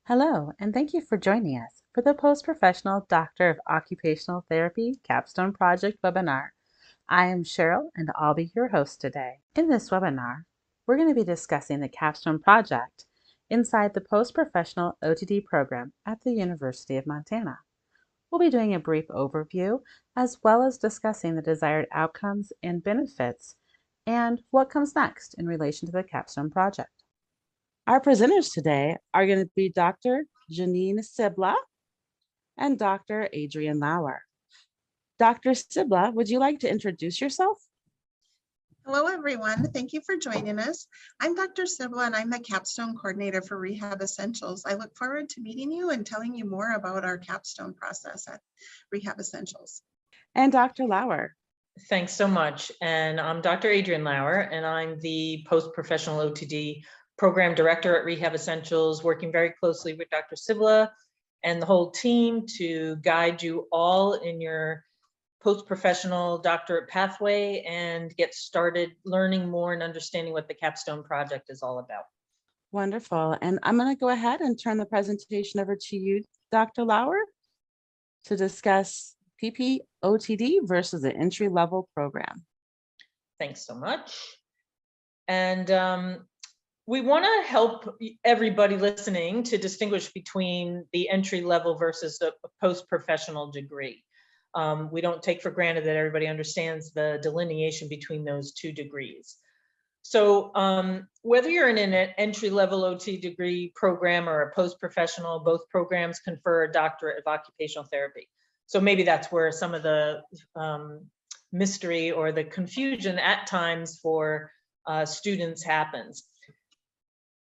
Hello, and thank you for joining us for the Post-Professional Doctor of Occupational Therapy Capstone Project webinar. I am Cheryl, and I'll be your host today. In this webinar, we're going to be discussing the Capstone Project inside the Post-Professional OTD program at the University of Montana. We'll be doing a brief overview as well as discussing the desired outcomes and benefits and what comes next in relation to the Capstone Project. Our presenters today are going to be Dr. Janine Sibla and Dr. Adrian Lauer. Dr. Sibla, would you like to introduce yourself? Hello, everyone. Thank you for joining us. I'm Dr. Sibla, and I'm the Capstone Coordinator for Rehab Essentials. I look forward to meeting you and telling you more about our capstone process at Rehab Essentials. And Dr. Lauer. Thanks so much. And I'm Dr. Adrian Lauer, and I'm the Post-Professional OTD Program Director at Rehab Essentials, working very closely with Dr. Sibla and the whole team to guide you all in your post-professional doctorate pathway and get started learning more and understanding what the Capstone Project is all about. Wonderful. And I'm going to go ahead and turn the presentation over to you, Dr. Lauer, to discuss ppOTD versus the entry-level program. Thanks so much. And we want to help everybody listening to distinguish between the entry level versus a post-professional degree. We don't take for granted that everybody understands the delineation between those two degrees. So whether you're in an entry-level OT degree program or a post-professional, both programs confer a Doctorate of Occupational Therapy. So maybe that's where some of the mystery or the confusion at times for students happens.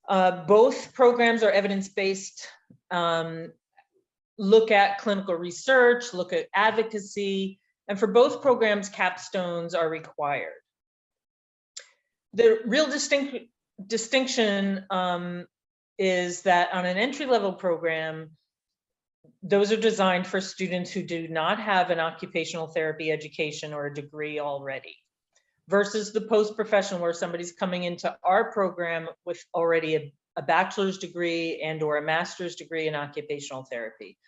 Both programs are evidence-based, look at clinical research, look at advocacy, and for both programs, capstones are required. The real distinction is that on an entry-level program, those are designed for students who do not have an occupational therapy education or a degree already, versus the post-professional where somebody's coming into our program with already a bachelor's degree and or a master's degree in occupational therapy.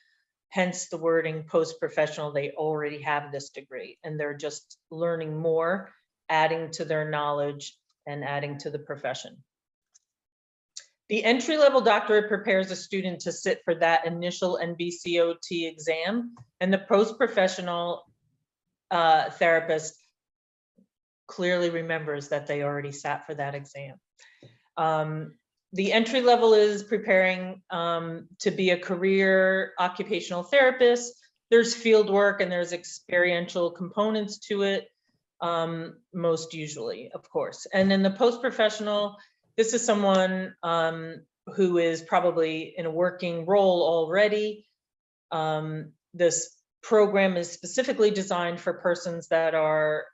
Hence the wording post-professional, they already have this degree and they're just learning more, adding to their knowledge and adding to the profession. The entry-level doctorate prepares a student to sit for that initial NBCOT exam, and the post-professional therapist clearly remembers that they already sat for that exam. The entry level is preparing to be a career occupational therapist. There's field work and there's experiential components to it, most usually, of course. And then the post-professional, this is someone who is probably in a working role already. This program is specifically designed for persons that are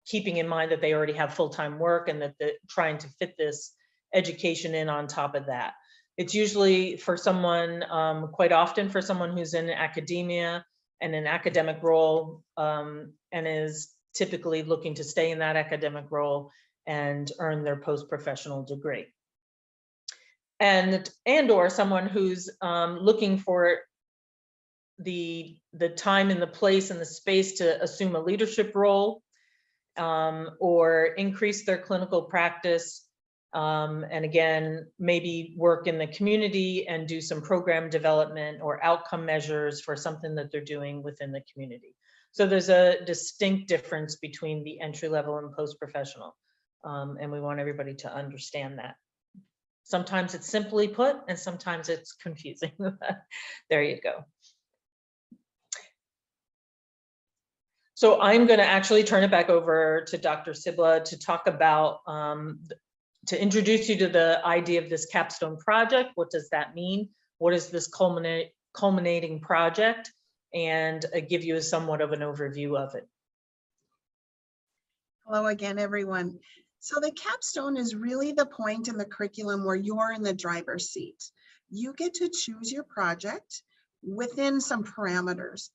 keeping in mind that they already have full-time work and that they're trying to fit this education in on top of that. It's usually for someone, quite often for someone who's in academia and an academic role and is typically looking to stay in that academic role and earn their post-professional degree. And or someone who's looking for the time and the place and the space to assume a leadership role or increase their clinical practice, and again, maybe work in the community and do some program development or outcome measures for something that they're doing within the community. So there's a distinct difference between the entry level and post-professional, and we want everybody to understand that. Sometimes it's simply put and sometimes it's confusing. There you go. So I'm going to actually turn it back over to Dr. Sibla to talk about, to introduce you to the idea of this capstone project. What does that mean? What is this culminating project? And give you somewhat of an overview of it. Hello again, everyone. So the capstone is really the point in the curriculum where you're in the driver's seat. You get to choose your project within some parameters.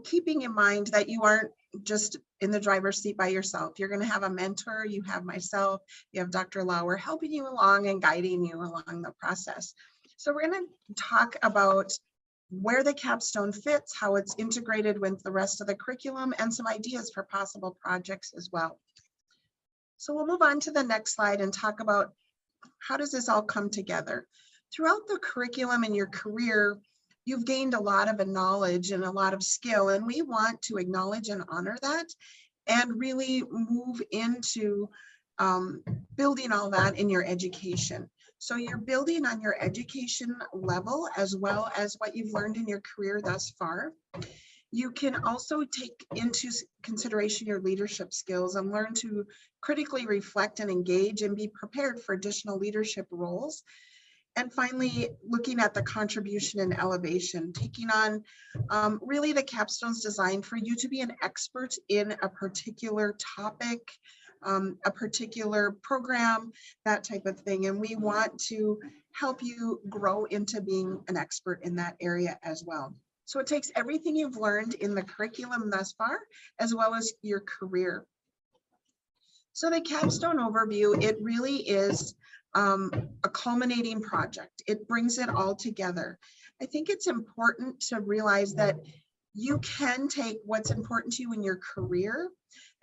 Keeping in mind that you aren't just in the driver's seat by yourself. You're going to have a mentor. You have myself, you have Dr. Lauer helping you along and guiding you along the process. So we're going to talk about where the capstone fits, how it's integrated with the rest of the curriculum, and some ideas for possible projects as well. So we'll move on to the next slide and talk about how does this all come together. Throughout the curriculum in your career, you've gained a lot of knowledge and a lot of skill, and we want to acknowledge and honor that and really move into building all that in your education. So you're building on your education level as well as what you've learned in your career thus far. You can also take into consideration your leadership skills and learn to critically reflect and engage and be prepared for additional leadership roles. And finally, looking at the contribution and elevation, taking on really the capstone's designed for you to be an expert in a particular topic, a particular program, that type of thing. And we want to help you grow into being an expert in that area as well. So it takes everything you've learned in the curriculum thus far, as well as your career. So the capstone overview, it really is a culminating project. It brings it all together. I think it's important to realize that you can take what's important to you in your career,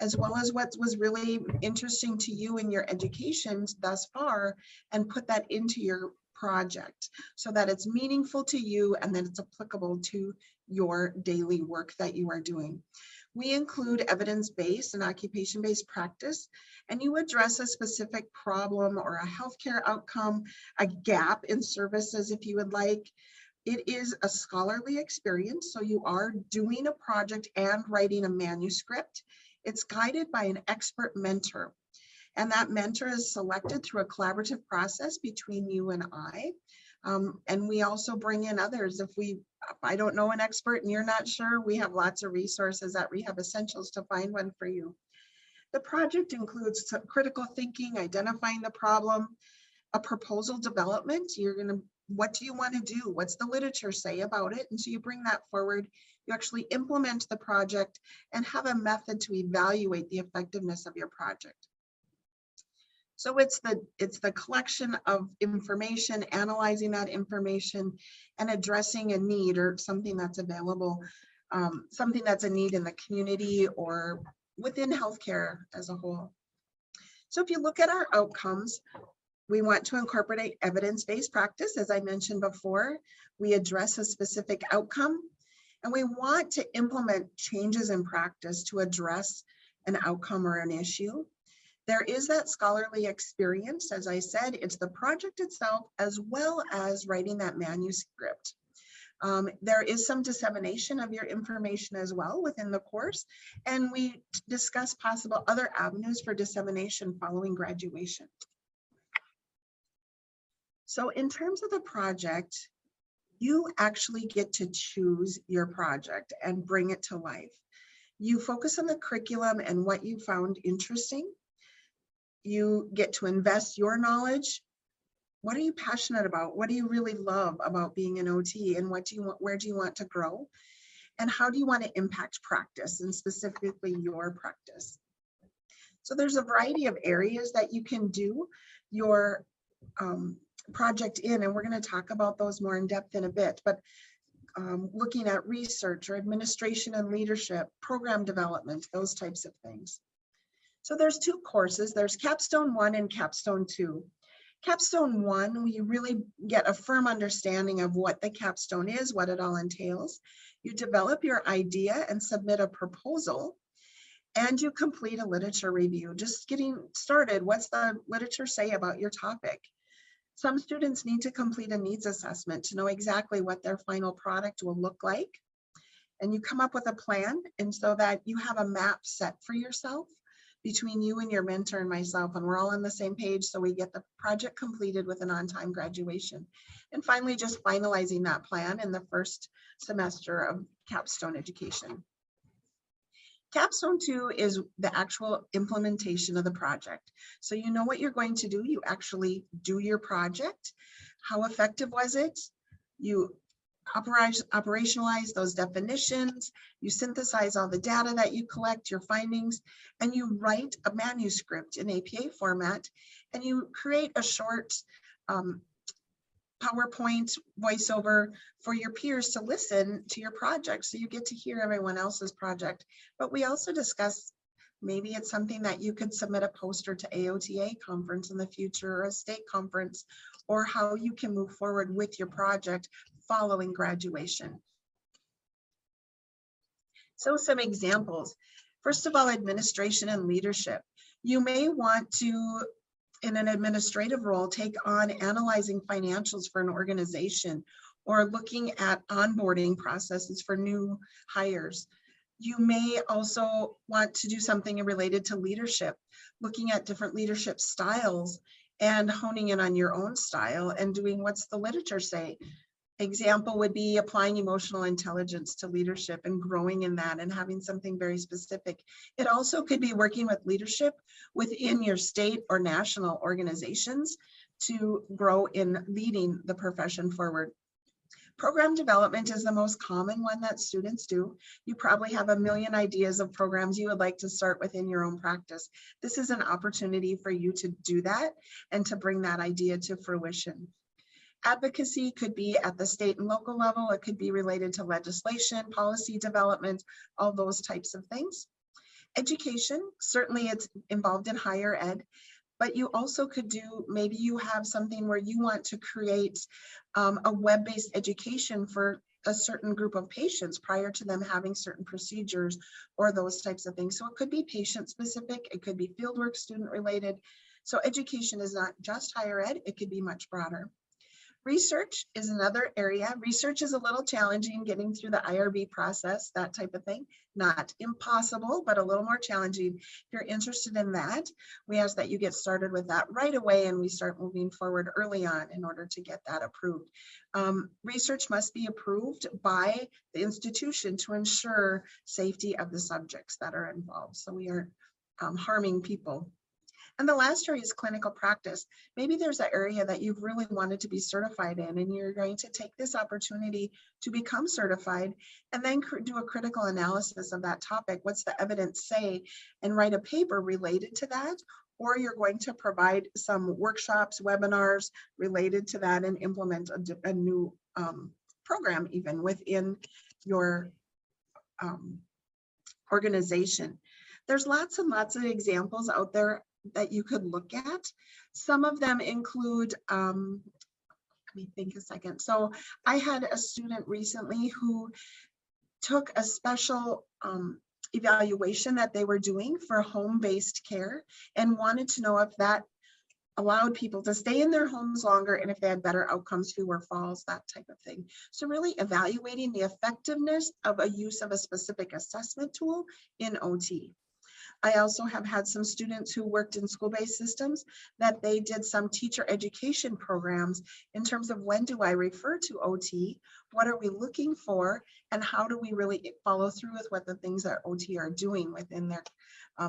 as well as what was really interesting to you in your education thus far, and put that into your project so that it's meaningful to you and that it's applicable to your daily work that you are doing. We include evidence-based and occupation-based practice, and you address a specific problem or a healthcare outcome, a gap in services if you would like. It is a scholarly experience, so you are doing a project and writing a manuscript. It's guided by an expert mentor, and that mentor is selected through a collaborative process between you and I. And we also bring in others. If I don't know an expert and you're not sure, we have lots of resources at Rehab Essentials to find one for you. The project includes some critical thinking, identifying the problem, a proposal development. What do you want to do? What's the literature say about it? And so you bring that forward. You actually implement the project and have a method to evaluate the effectiveness of your project. So it's the collection of information, analyzing that information, and addressing a need or something that's available, something that's a need in the community or within healthcare as a whole. So if you look at our outcomes, we want to incorporate evidence-based practice. As I mentioned before, we address a specific outcome, and we want to implement changes in practice to address an outcome or an issue. There is that scholarly experience. As I said, it's the project itself as well as writing that manuscript. There is some dissemination of your information as well within the course, and we discuss possible other avenues for dissemination following graduation. So in terms of the project, you actually get to choose your project and bring it to life. You focus on the curriculum and what you found interesting. You get to invest your knowledge. What are you passionate about? What do you really love about being an OT, and what do you want, where do you want to grow? And how do you want to impact practice, and specifically your practice? So there's a variety of areas that you can do your project in, and we're going to talk about those more in depth in a bit, but looking at research or administration and leadership, program development, those types of things. So there's two courses. There's Capstone 1 and Capstone 2. Capstone 1, we really get a firm understanding of what the capstone is, what it all entails. You develop your idea and submit a proposal, and you complete a literature review. Just getting started, what's the literature say about your topic? Some students need to complete a needs assessment to know exactly what their final product will look like. And you come up with a plan, and so that you have a map set for yourself between you and your mentor and myself, and we're all on the same page, so we get the project completed with an on-time graduation. And finally, just finalizing that plan in the first semester of capstone education. Capstone 2 is the actual implementation of the project. So you know what you're going to do. You actually do your project. How effective was it? You operationalize those definitions, you synthesize all the data that you collect, your findings, and you write a manuscript in APA format, and you create a short PowerPoint voiceover for your peers to listen to your project. So you get to hear everyone else's project. But we also discuss, maybe it's something that you could submit a poster to AOTA conference in the future, or a state conference, or how you can move forward with your project following graduation. So some examples. First of all, administration and leadership. You may want to, in an administrative role, take on analyzing financials for an organization, or looking at onboarding processes for new hires. You may also want to do something related to leadership, looking at different leadership styles and honing in on your own style and doing what's the literature say. Example would be applying emotional intelligence to leadership and growing in that and having something very specific. It also could be working with leadership within your state or national organizations to grow in leading the profession forward. Program development is the most common one that students do. You probably have a million ideas of programs you would like to start within your own practice. This is an opportunity for you to do that and to bring that idea to fruition. Advocacy could be at the state and local level. It could be related to legislation, policy development, all those types of things. Education, certainly it's involved in higher ed, but you also could do, maybe you have something where you want to create a web-based education for a certain group of patients prior to them having certain procedures or those types of things. So it could be patient specific, it could be fieldwork student related. So education is not just higher ed, it could be much broader. Research is another area. Research is a little challenging, getting through the IRB process, that type of thing. Not impossible, but a little more challenging. If you're interested in that, we ask that you get started with that right away and we start moving forward early on in order to get that approved. Research must be approved by the institution to ensure safety of the subjects that are involved, so we aren't harming people. And the last area is clinical practice. Maybe there's an area that you've really wanted to be certified in, and you're going to take this opportunity to become certified and then do a critical analysis of that topic. What's the evidence say? And write a paper related to that. Or you're going to provide some workshops, webinars related to that and implement a new program even within your organization. There's lots and lots of examples out there that you could look at. Some of them include, let me think a second. So I had a student recently who took a special evaluation that they were doing for home-based care and wanted to know if that allowed people to stay in their homes longer and if they had better outcomes, fewer falls, that type of thing. So really evaluating the effectiveness of a use of a specific assessment tool in OT. I also have had some students who worked in school-based systems that they did some teacher education programs in terms of when do I refer to OT, what are we looking for, and how do we really follow through with what the things that OT are doing within their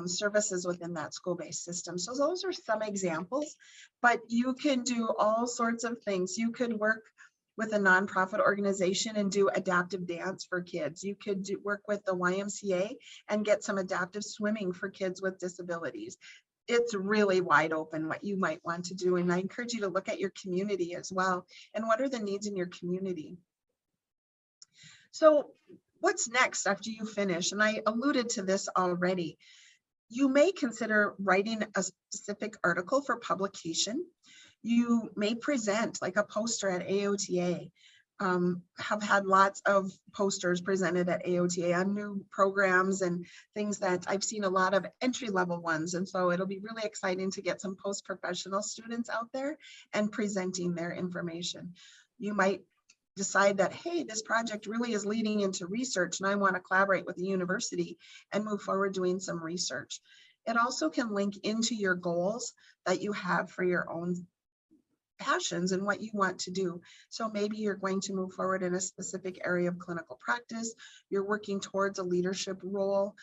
services within that school-based system. So those are some examples, but you can do all sorts of things. You could work with a nonprofit organization and do adaptive dance for kids. You could work with the YMCA and get some adaptive swimming for kids with disabilities. It's really wide open what you might want to do. And I encourage you to look at your community as well. And what are the needs in your community? So what's next after you finish? And I alluded to this already. You may consider writing a specific article for publication. You may present like a poster at AOTA. Have had lots of posters presented at AOTA on new programs and things that I've seen a lot of entry-level ones. And so it'll be really exciting to get some post-professional students out there and presenting their information. You might decide that, hey, this project really is leading into research and I want to collaborate with the university and move forward doing some research. It also can link into your goals that you have for your own passions and what you want to do. So maybe you're going to move forward in a specific area of clinical practice. You're working towards a leadership role,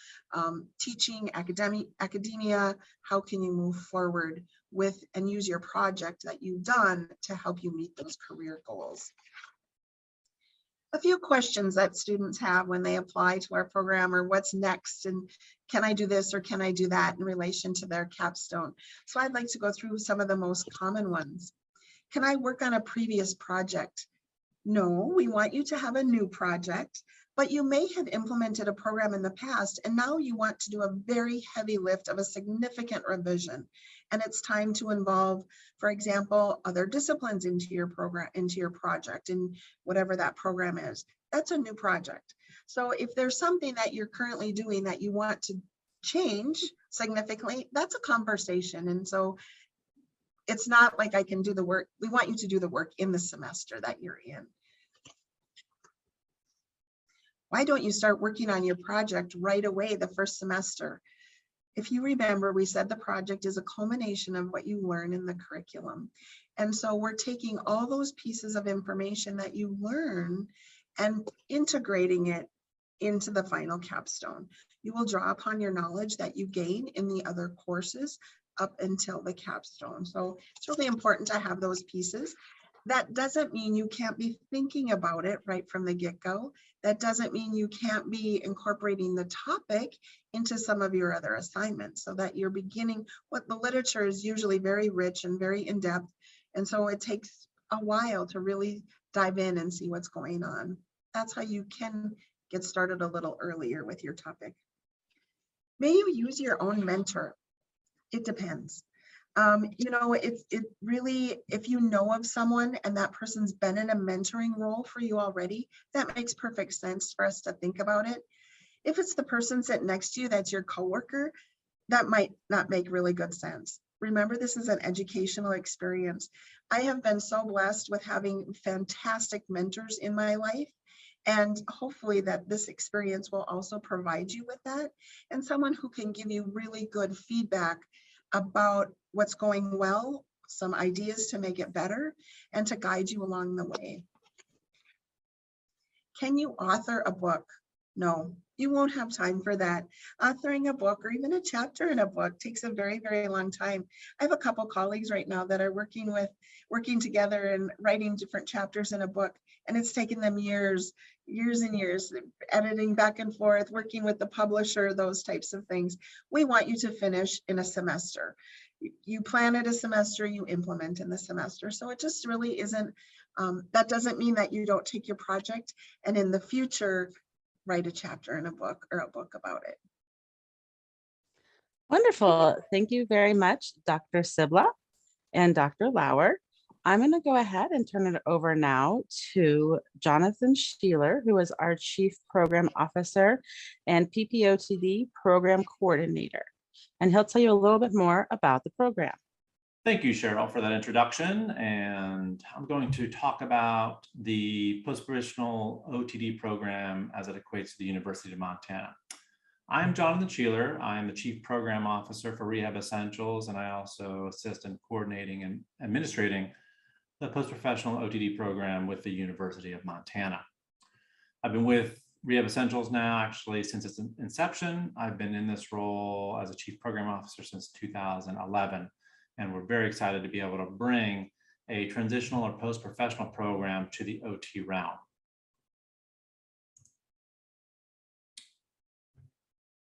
teaching, academia. How can you move forward with and use your project that you've done to help you meet those career goals? a few questions that students have when they apply to our program, or what's next, and can I do this or can I do that in relation to their capstone. So I'd like to go through some of the most common ones. Can I work on a previous project? No, we want you to have a new project, but you may have implemented a program in the past and now you want to do a very heavy lift of a significant revision. And it's time to involve, for example, other disciplines into your program, into your project, and whatever that program is. That's a new project. So if there's something that you're currently doing that you want to change significantly, that's a conversation. And so it's not like I can do the work. We want you to do the work in the semester that you're in. Why don't you start working on your project right away the first semester? If you remember, we said the project is a culmination of what you learn in the curriculum. And so we're taking all those pieces of information that you learn and integrating it into the final capstone. You will draw upon your knowledge that you gain in the other courses up until the capstone. So it's really important to have those pieces. That doesn't mean you can't be thinking about it right from the get-go. That doesn't mean you can't be incorporating the topic into some of your other assignments, so that you're beginning. What the literature is usually very rich and very in-depth, and so it takes a while to really dive in and see what's going on. That's how you can get started a little earlier with your topic. May you use your own mentor? It depends. You know, it really, if you know of someone and that person's been in a mentoring role for you already, that makes perfect sense for us to think about it. If it's the person sitting next to you that's your coworker, that might not make really good sense. Remember, this is an educational experience. I have been so blessed with having fantastic mentors in my life. And hopefully that this experience will also provide you with that, and someone who can give you really good feedback about what's going well, some ideas to make it better, and to guide you along the way. Can you author a book? No, you won't have time for that. Authoring a book, or even a chapter in a book, takes a very, very long time. I have a couple colleagues right now that are working together and writing different chapters in a book, and it's taken them years and years, editing back and forth, working with the publisher, those types of things. We want you to finish in a semester. You plan it a semester, you implement in the semester. So it just really isn't, that doesn't mean that you don't take your project and in the future write a chapter in a book or a book about it. Wonderful. Thank you very much, Dr. Sibla and Dr. Lauer. I'm going to go ahead and turn it over now to Jonathan Sheeler, who is our Chief Program Officer and ppOTD Program Coordinator. And he'll tell you a little bit more about the program. Thank you, Cheryl, for that introduction. And I'm going to talk about the post-professional OTD program as it equates to the University of Montana. I'm Jonathan Sheeler. I'm the Chief Program Officer for Rehab Essentials, and I also assist in coordinating and administrating the post-professional OTD program with the University of Montana. I've been with Rehab Essentials now actually since its inception. I've been in this role as a Chief Program Officer since 2011, and we're very excited to be able to bring a transitional or post-professional program to the OT realm.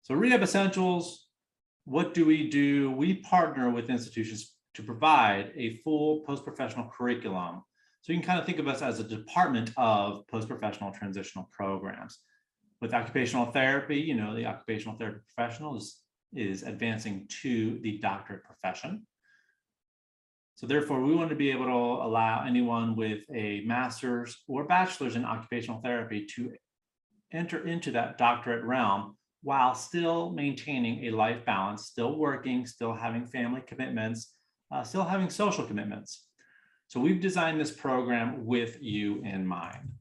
So Rehab Essentials, what do? We partner with institutions to provide a full post-professional curriculum. So you can kind of think of us as a department of post-professional transitional programs. With occupational therapy, you know, the occupational therapy professional is advancing to the doctorate profession. So therefore, we want to be able to allow anyone with a master's or bachelor's in occupational therapy to enter into that doctorate realm while still maintaining a life balance, still working, still having family commitments, still having social commitments. So we've designed this program with you in mind.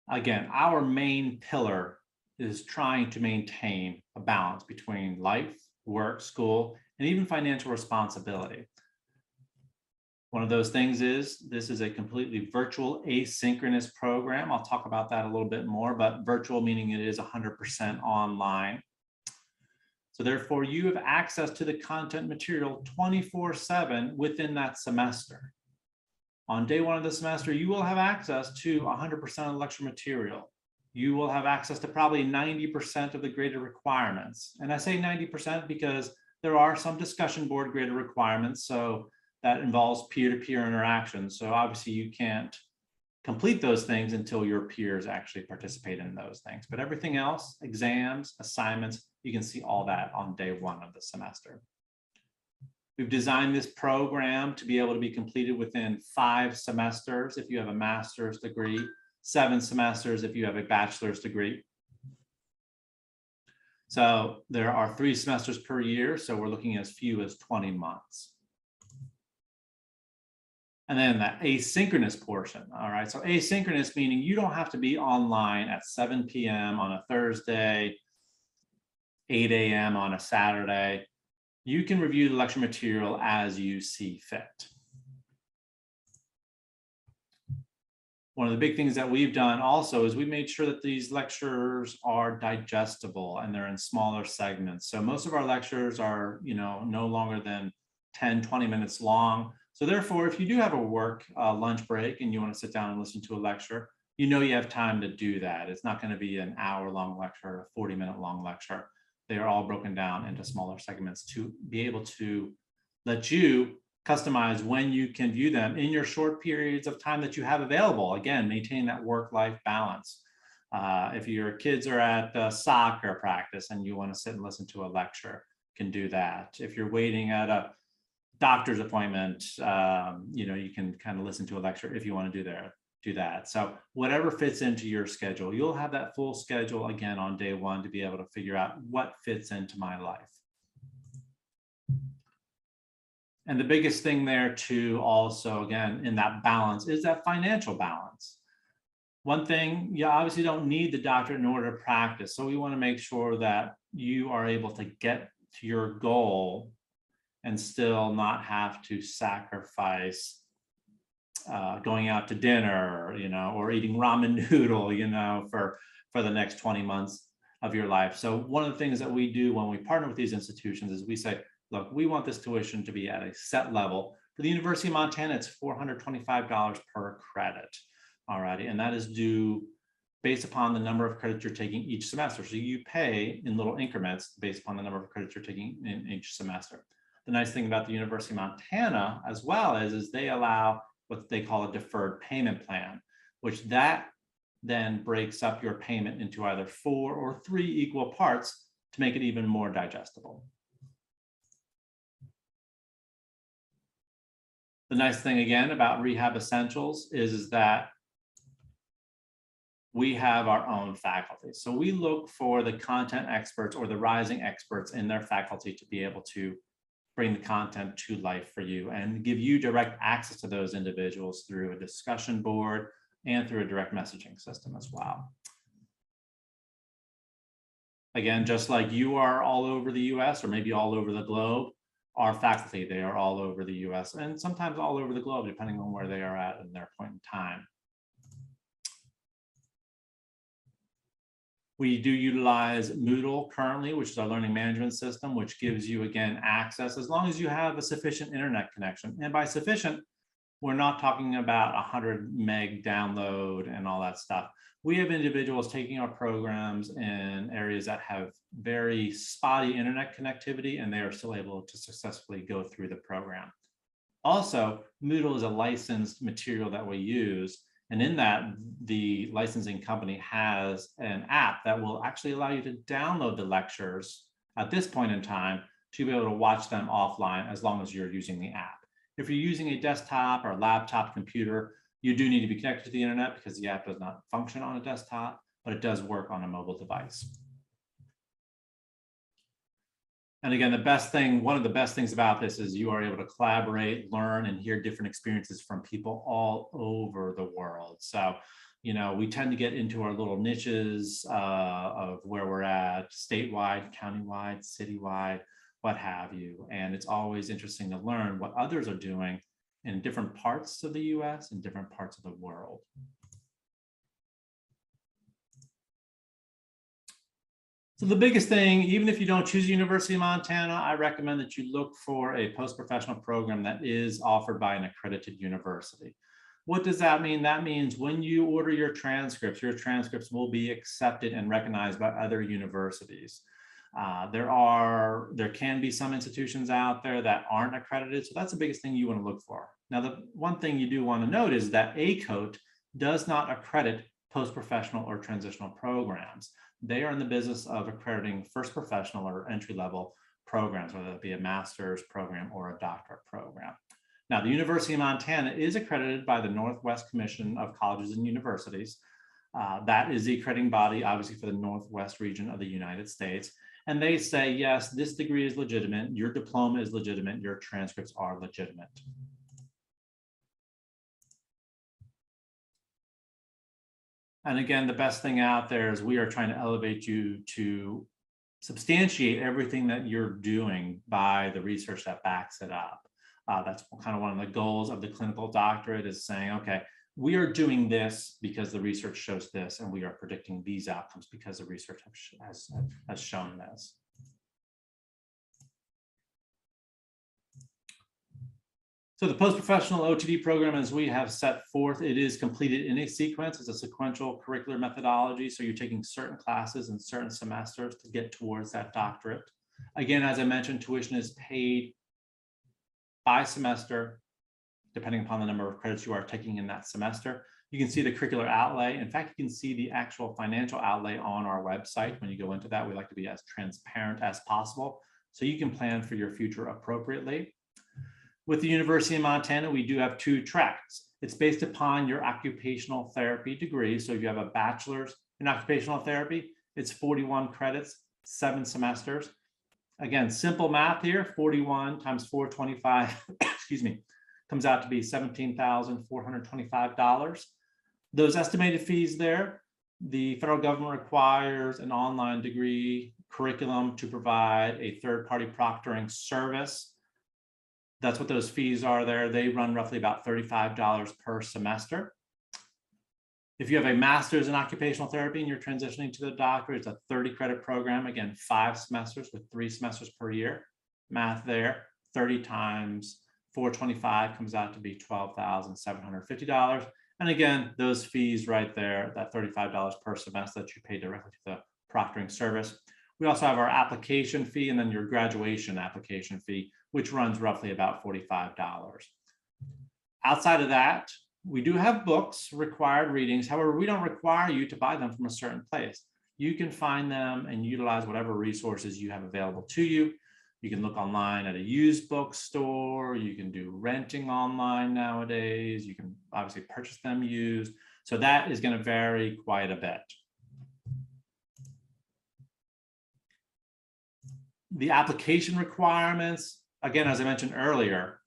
Again, our main pillar is trying to maintain a balance between life, work, school, and even financial responsibility. One of those things is this is a completely virtual asynchronous program. I'll talk about that a little bit more, but virtual meaning it is 100% online. So therefore, you have access to the content material 24/7 within that semester. On day one of the semester, you will have access to 100% of the lecture material. You will have access to probably 90% of the graded requirements. And I say 90% because there are some discussion board graded requirements. So that involves peer-to-peer interaction. So obviously you can't complete those things until your peers actually participate in those things. But everything else, exams, assignments, you can see all that on day one of the semester. We've designed this program to be able to be completed within 5 semesters if you have a master's degree, 7 semesters if you have a bachelor's degree. So there are 3 semesters per year, so we're looking at as few as 20 months. And then the asynchronous portion, all right? So asynchronous meaning you don't have to be online at 7 p.m. on a Thursday, 8 a.m. on a Saturday. You can review the lecture material as you see fit. One of the big things that we've done also is we made sure that these lectures are digestible and they're in smaller segments. So most of our lectures are, no longer than 10, 20 minutes long. So therefore, if you do have a work lunch break and you want to sit down and listen to a lecture, you have time to do that. It's not going to be an hour-long lecture, a 40-minute long lecture. They are all broken down into smaller segments to be able to let you customize when you can view them in your short periods of time that you have available. Again, maintain that work-life balance. If your kids are at soccer practice and you want to sit and listen to a lecture, you can do that. If you're waiting at a doctor's appointment, you can kind of listen to a lecture if you want to do that. So whatever fits into your schedule, you'll have that full schedule again on day one to be able to figure out what fits into my life. And the biggest thing there too, also again, in that balance is that financial balance. One thing, you obviously don't need the doctorate in order to practice. So we want to make sure that you are able to get to your goal and still not have to sacrifice going out to dinner, or eating ramen noodle, for the next 20 months of your life. So one of the things that we do when we partner with these institutions is we say, look, we want this tuition to be at a set level. For the University of Montana, it's $425 per credit. All righty, and that is due based upon the number of credits you're taking each semester. So you pay in little increments based upon the number of credits you're taking in each semester. The nice thing about the University of Montana as well is they allow what they call a deferred payment plan, which that then breaks up your payment into either 4 or 3 equal parts to make it even more digestible. The nice thing again about Rehab Essentials is that we have our own faculty. So we look for the content experts or the rising experts in their faculty to be able to bring the content to life for you and give you direct access to those individuals through a discussion board and through a direct messaging system as well. Again, just like you are all over the US or maybe all over the globe, our faculty, they are all over the US and sometimes all over the globe, depending on where they are at in their point in time. We do utilize Moodle currently, which is our learning management system, which gives you, again, access as long as you have a sufficient internet connection. And by sufficient, we're not talking about 100 meg download and all that stuff. We have individuals taking our programs in areas that have very spotty internet connectivity, and they are still able to successfully go through the program. Also, Moodle is a licensed material that we use. And in that, the licensing company has an app that will actually allow you to download the lectures at this point in time to be able to watch them offline as long as you're using the app. If you're using a desktop or laptop computer, you do need to be connected to the internet because the app does not function on a desktop, but it does work on a mobile device. And again, one of the best things about this is you are able to collaborate, learn, and hear different experiences from people all over the world. So, we tend to get into our little niches of where we're at, statewide, countywide, citywide, what have you. And it's always interesting to learn what others are doing in different parts of the US and different parts of the world. So the biggest thing, even if you don't choose the University of Montana, I recommend that you look for a post-professional program that is offered by an accredited university. What does that mean? That means when you order your transcripts will be accepted and recognized by other universities. There can be some institutions out there that aren't accredited, so that's the biggest thing you want to look for. Now, the one thing you do want to note is that ACOTE does not accredit post-professional or transitional programs. They are in the business of accrediting first professional or entry-level programs, whether it be a master's program or a doctorate program. Now, the University of Montana is accredited by the Northwest Commission of Colleges and Universities. That is the accrediting body, obviously, for the Northwest region of the United States. And they say, yes, this degree is legitimate, your diploma is legitimate, your transcripts are legitimate. And again, the best thing out there is we are trying to elevate you to substantiate everything that you're doing by the research that backs it up. That's kind of one of the goals of the clinical doctorate, is saying, okay, we are doing this because the research shows this, and we are predicting these outcomes because the research has shown this. So the post-professional OTD program, as we have set forth, it is completed in a sequence. It's a sequential curricular methodology. So you're taking certain classes in certain semesters to get towards that doctorate. Again, as I mentioned, tuition is paid by semester, depending upon the number of credits you are taking in that semester. You can see the curricular outlay. In fact, you can see the actual financial outlay on our website. When you go into that, we like to be as transparent as possible, so you can plan for your future appropriately. With the University of Montana, we do have 2 tracks. It's based upon your occupational therapy degree. So if you have a bachelor's in occupational therapy, it's 41 credits, 7 semesters. Again, simple math here, 41 times 425, excuse me, comes out to be $17,425. Those estimated fees there, the federal government requires an online degree curriculum to provide a third-party proctoring service. That's what those fees are there. They run roughly about $35 per semester. If you have a master's in occupational therapy and you're transitioning to the doctorate, it's a 30-credit program. Again, 5 semesters with 3 semesters per year. Math there, 30 times 425 comes out to be $12,750. And again, those fees right there, that $35 per semester that you pay directly to the proctoring service. We also have our application fee and then your graduation application fee, which runs roughly about $45. Outside of that, we do have books, required readings. However, we don't require you to buy them from a certain place. You can find them and utilize whatever resources you have available to you. You can look online at a used bookstore. You can do renting online nowadays. You can obviously purchase them used. So that is going to vary quite a bit. The application requirements, again, as I mentioned earlier,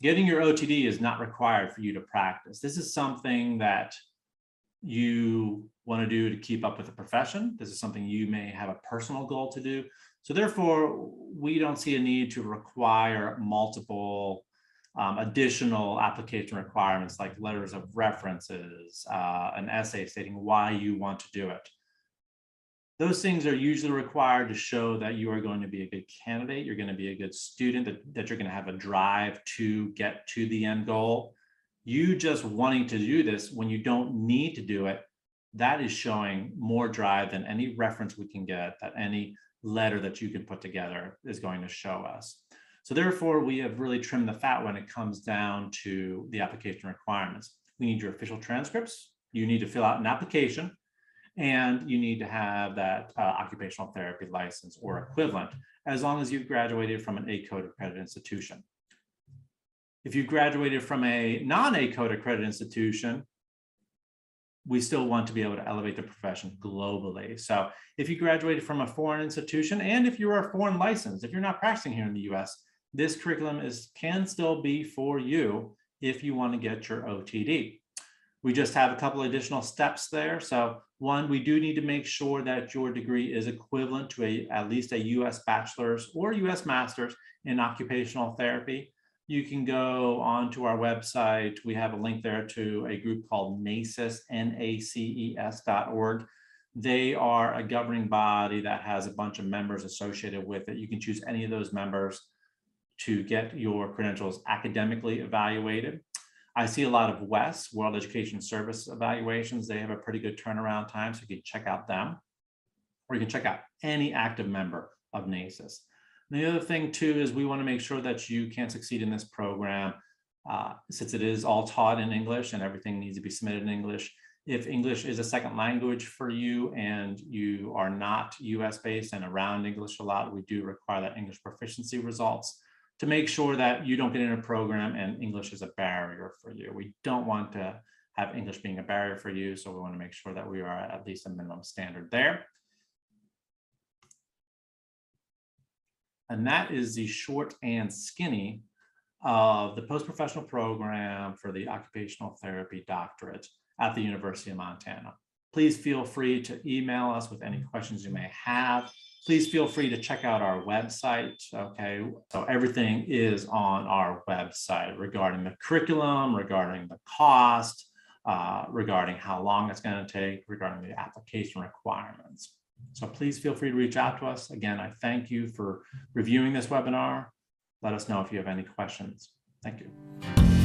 getting your OTD is not required for you to practice. This is something that you want to do to keep up with the profession. This is something you may have a personal goal to do. So therefore, we don't see a need to require multiple additional application requirements like letters of references, an essay stating why you want to do it. Those things are usually required to show that you are going to be a good candidate, you're going to be a good student, that you're going to have a drive to get to the end goal. You just wanting to do this when you don't need to do it, that is showing more drive than any reference we can get, that any letter that you can put together is going to show us. So therefore, we have really trimmed the fat when it comes down to the application requirements. We need your official transcripts. You need to fill out an application. And you need to have that occupational therapy license or equivalent, as long as you've graduated from an ACOTE accredited institution. If you graduated from a non-ACOTE accredited institution, we still want to be able to elevate the profession globally. So if you graduated from a foreign institution, and if you are foreign licensed, if you're not practicing here in the US, this curriculum can still be for you if you want to get your OTD. We just have a couple additional steps there. So one, we do need to make sure that your degree is equivalent to at least a US bachelor's or US master's in occupational therapy. You can go onto our website. We have a link there to a group called NACES, NACES.org. They are a governing body that has a bunch of members associated with it. You can choose any of those members to get your credentials academically evaluated. I see a lot of WES, World Education Service evaluations. They have a pretty good turnaround time, so you can check out them. Or you can check out any active member of NACES. And the other thing too is we want to make sure that you can succeed in this program, since it is all taught in English and everything needs to be submitted in English. If English is a second language for you and you are not US based and around English a lot, we do require that English proficiency results to make sure that you don't get in a program and English is a barrier for you. We don't want to have English being a barrier for you, so we want to make sure that we are at least a minimum standard there. And that is the short and skinny of the post-professional program for the Occupational Therapy Doctorate at the University of Montana. Please feel free to email us with any questions you may have. Please feel free to check out our website, okay? So everything is on our website regarding the curriculum, regarding the cost, regarding how long it's going to take, regarding the application requirements. So please feel free to reach out to us. Again, I thank you for reviewing this webinar. Let us know if you have any questions. Thank you.